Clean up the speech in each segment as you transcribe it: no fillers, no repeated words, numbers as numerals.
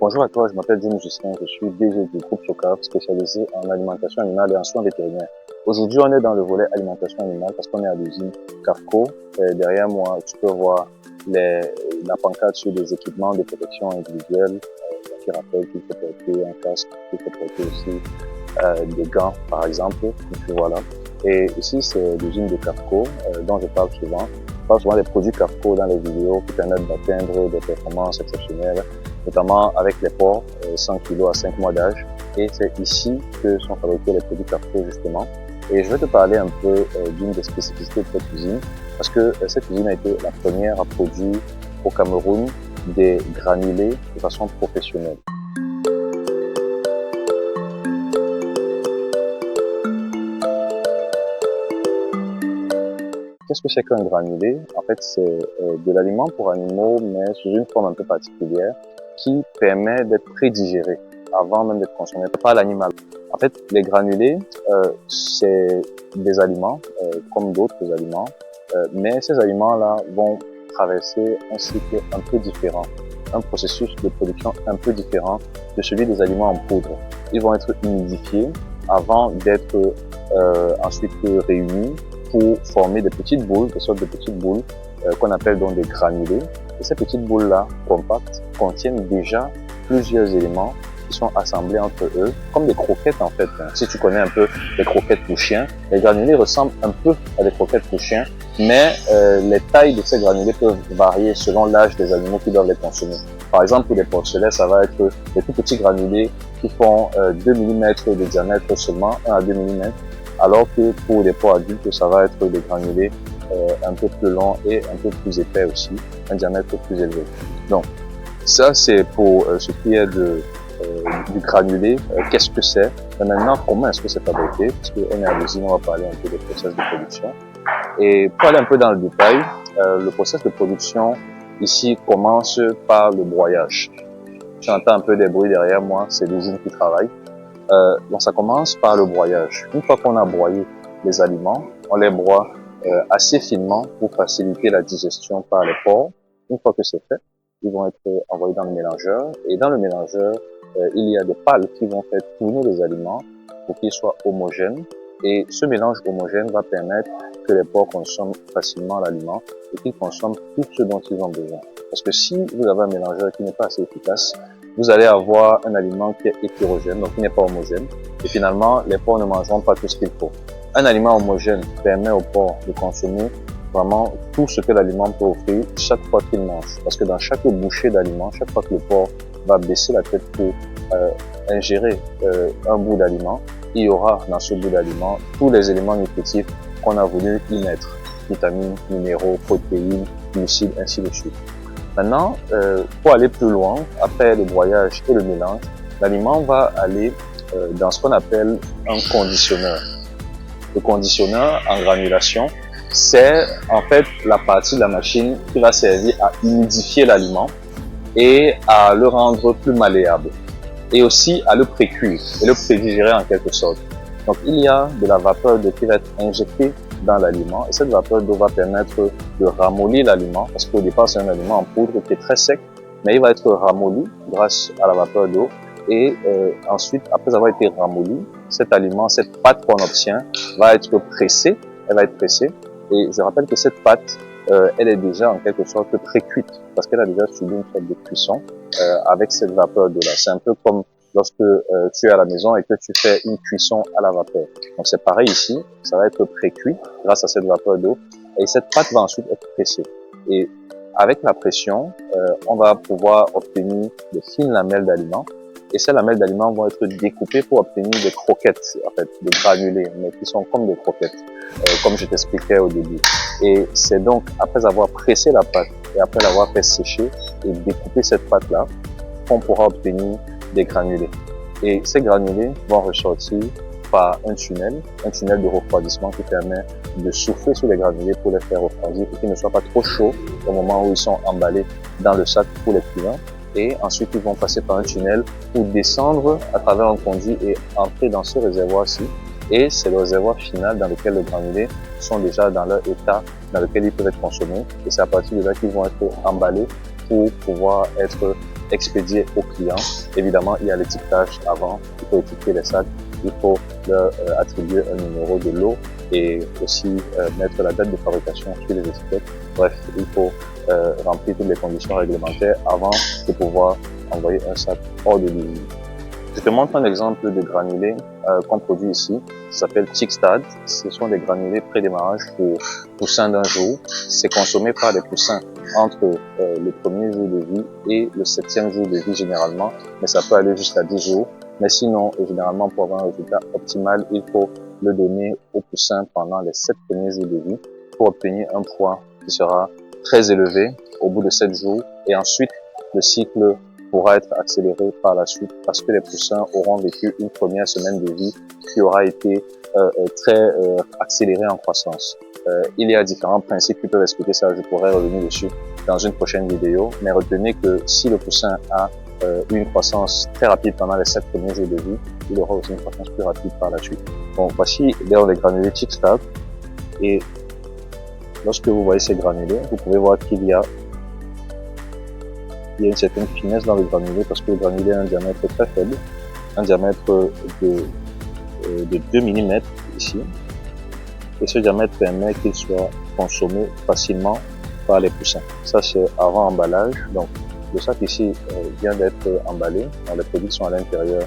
Bonjour à toi, je m'appelle Jim Justin, je suis DG du groupe Socaf spécialisé en alimentation animale et en soins vétérinaires. Aujourd'hui, on est dans le volet alimentation animale parce qu'on est à l'usine Carco. Derrière moi, tu peux voir la pancarte sur des équipements de protection individuelle qui rappellent qu'il faut porter un casque, qu'il faut porter aussi des gants, par exemple. Donc, voilà. Et ici, c'est l'usine de Carco dont je parle souvent. Je parle souvent des produits Carco dans les vidéos qui permettent d'atteindre des performances exceptionnelles, notamment avec les porcs 100 kg à 5 mois d'âge. Et c'est ici que sont fabriqués les produits Carco, justement. Et je vais te parler un peu d'une des spécificités de cette usine, parce que cette usine a été la première à produire au Cameroun des granulés de façon professionnelle. Qu'est-ce que c'est qu'un granulé? En fait, c'est de l'aliment pour animaux, mais sous une forme un peu particulière, qui permet d'être prédigéré avant même d'être consommé par l'animal. En fait, les granulés, c'est des aliments, comme d'autres aliments, mais ces aliments-là vont traverser un cycle un peu différent, un processus de production un peu différent de celui des aliments en poudre. Ils vont être humidifiés avant d'être ensuite réunis pour former des petites boules, des sortes de petites boules qu'on appelle donc des granulés. Et ces petites boules-là, compactes, contiennent déjà plusieurs éléments qui sont assemblés entre eux, comme des croquettes en fait. Si tu connais un peu les croquettes pour chiens, les granulés ressemblent un peu à des croquettes pour chiens, mais les tailles de ces granulés peuvent varier selon l'âge des animaux qui doivent les consommer. Par exemple, pour les porcelets, ça va être des tout petits granulés qui font 2 mm de diamètre seulement, 1 à 2 mm, alors que pour les porcs adultes, ça va être des granulés un peu plus longs et un peu plus épais aussi, un diamètre plus élevé. Donc, ça c'est pour ce qui est du granulé. Qu'est-ce que c'est? Et maintenant, comment est-ce que c'est fabriqué? Parce qu'on est à l'usine, on va parler un peu des process de production. Et pour aller un peu dans le détail, le process de production ici commence par le broyage. Tu entends un peu des bruits derrière moi, c'est l'usine qui travaille. Donc ça commence par le broyage. Une fois qu'on a broyé les aliments, on les broie assez finement pour faciliter la digestion par les porcs. Une fois que c'est fait, ils vont être envoyés dans le mélangeur. Et dans le mélangeur, il y a des pales qui vont faire tourner les aliments pour qu'ils soient homogènes. Et ce mélange homogène va permettre que les porcs consomment facilement l'aliment et qu'ils consomment tout ce dont ils ont besoin. Parce que si vous avez un mélangeur qui n'est pas assez efficace, vous allez avoir un aliment qui est hétérogène, donc qui n'est pas homogène. Et finalement, les porcs ne mangeront pas tout ce qu'il faut. Un aliment homogène permet aux porcs de consommer vraiment tout ce que l'aliment peut offrir chaque fois qu'il mange. Parce que dans chaque bouchée d'aliment, chaque fois que le porc va baisser la tête pour ingérer un bout d'aliment, il y aura dans ce bout d'aliment tous les éléments nutritifs qu'on a voulu y mettre. Vitamines, minéraux, protéines, glucides, ainsi de suite. Maintenant, pour aller plus loin, après le broyage et le mélange, l'aliment va aller dans ce qu'on appelle un conditionneur. Le conditionneur en granulation, c'est en fait la partie de la machine qui va servir à humidifier l'aliment et à le rendre plus malléable, et aussi à le précuire et le prédigérer en quelque sorte. Donc il y a de la vapeur d'eau qui va être injectée dans l'aliment, et cette vapeur d'eau va permettre de ramollir l'aliment, parce qu'au départ c'est un aliment en poudre qui est très sec, mais il va être ramolli grâce à la vapeur d'eau, et ensuite, après avoir été ramolli, cet aliment, cette pâte qu'on obtient, va être pressée, elle va être pressée, et je rappelle que cette pâte, elle est déjà en quelque sorte pré-cuite, parce qu'elle a déjà subi une sorte de cuisson avec cette vapeur d'eau-là. C'est un peu comme lorsque tu es à la maison et que tu fais une cuisson à la vapeur. Donc c'est pareil ici, ça va être pré-cuit grâce à cette vapeur d'eau, et cette pâte va ensuite être pressée. Et avec la pression, on va pouvoir obtenir de fines lamelles d'aliments, et ces lamelles d'aliments vont être découpées pour obtenir des croquettes, en fait, des granulés, mais qui sont comme des croquettes, comme je t'expliquais au début. Et c'est donc après avoir pressé la pâte et après l'avoir fait sécher et découper cette pâte-là, qu'on pourra obtenir des granulés. Et ces granulés vont ressortir par un tunnel de refroidissement qui permet de souffler sur les granulés pour les faire refroidir et qu'ils ne soient pas trop chauds au moment où ils sont emballés dans le sac pour les clients. Et ensuite, ils vont passer par un tunnel pour descendre à travers un conduit et entrer dans ce réservoir-ci. Et c'est le réservoir final dans lequel les granulés sont déjà dans leur état dans lequel ils peuvent être consommés. Et c'est à partir de là qu'ils vont être emballés pour pouvoir être expédier aux clients. Évidemment, il y a l'étiquetage avant, il faut étiqueter les sacs, il faut leur attribuer un numéro de lot et aussi mettre la date de fabrication sur les étiquettes. Bref, il faut remplir toutes les conditions réglementaires avant de pouvoir envoyer un sac hors de l'usine. Je te montre un exemple de granulés qu'on produit ici. Ça s'appelle Chickstad. Ce sont des granulés pré-démarrage pour poussins d'un jour. C'est consommé par les poussins entre le premier jour de vie et le 7e jour de vie généralement, mais ça peut aller jusqu'à 10 jours. Mais sinon, généralement, pour avoir un résultat optimal, il faut le donner aux poussins pendant les 7 premiers jours de vie pour obtenir un poids qui sera très élevé au bout de 7 jours. Et ensuite, le cycle pourra être accéléré par la suite parce que les poussins auront vécu une première semaine de vie qui aura été très accélérée en croissance. Il y a différents principes qui peuvent expliquer ça, je pourrais revenir dessus dans une prochaine vidéo, mais retenez que si le poussin a une croissance très rapide pendant les 7 premiers jours de vie, il aura aussi une croissance plus rapide par la suite. Bon, voici les granulés Chickstad, et lorsque vous voyez ces granulés, vous pouvez voir qu'il y a une certaine finesse dans le granulé parce que le granulé a un diamètre très faible, un diamètre de 2 mm ici, et ce diamètre permet qu'il soit consommé facilement par les poussins. Ça c'est avant emballage, donc le sac ici vient d'être emballé, donc les produits qui sont à l'intérieur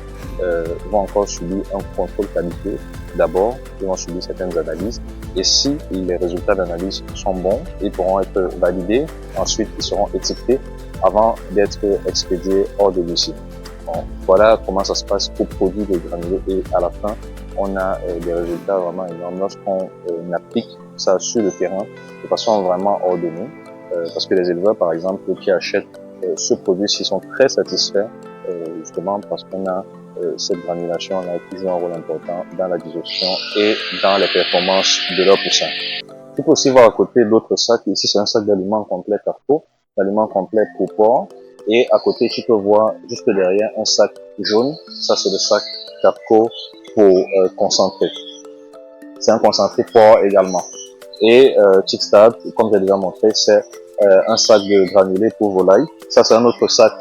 vont encore subir un contrôle qualité. D'abord, ils vont subir certaines analyses, et si les résultats d'analyse sont bons, ils pourront être validés, ensuite ils seront étiquetés avant d'être expédiés hors de l'usine. Bon, voilà comment ça se passe pour produire des granulés, et à la fin, on a des résultats vraiment énormes lorsqu'on applique ça sur le terrain de façon vraiment ordonnée, parce que les éleveurs, par exemple, qui achètent ce produit-ci sont très satisfaits, justement parce qu'on a cette granulation, on a toujours un rôle important dans la digestion et dans les performances de leurs poussins. Tu peux aussi voir à côté d'autres sacs. Ici, c'est un sac d'aliments complet Carrefour, d'aliments complets pour porc. Et à côté, tu peux voir juste derrière un sac jaune. Ça, c'est le sac Carrefour pour concentré. C'est un concentré porc également. Et Chickstad, comme j'ai déjà montré, c'est un sac de granulés pour volaille. Ça, c'est un autre sac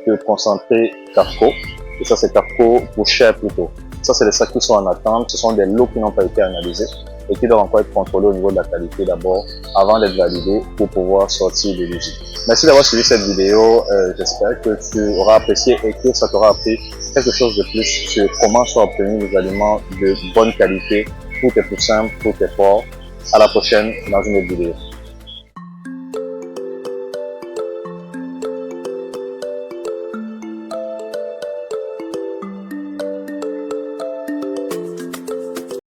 de concentré Carrefour. Et ça, c'est Carrefour pour chair plutôt. Ça, c'est les sacs qui sont en attente. Ce sont des lots qui n'ont pas été analysés et qui doivent encore être contrôlés au niveau de la qualité d'abord avant d'être validés pour pouvoir sortir de l'usine. Merci d'avoir suivi cette vidéo. J'espère que tu auras apprécié et que ça t'aura appris quelque chose de plus sur comment sont obtenus des aliments de bonne qualité pour tes poussins, pour tes porcs. À la prochaine dans une autre vidéo.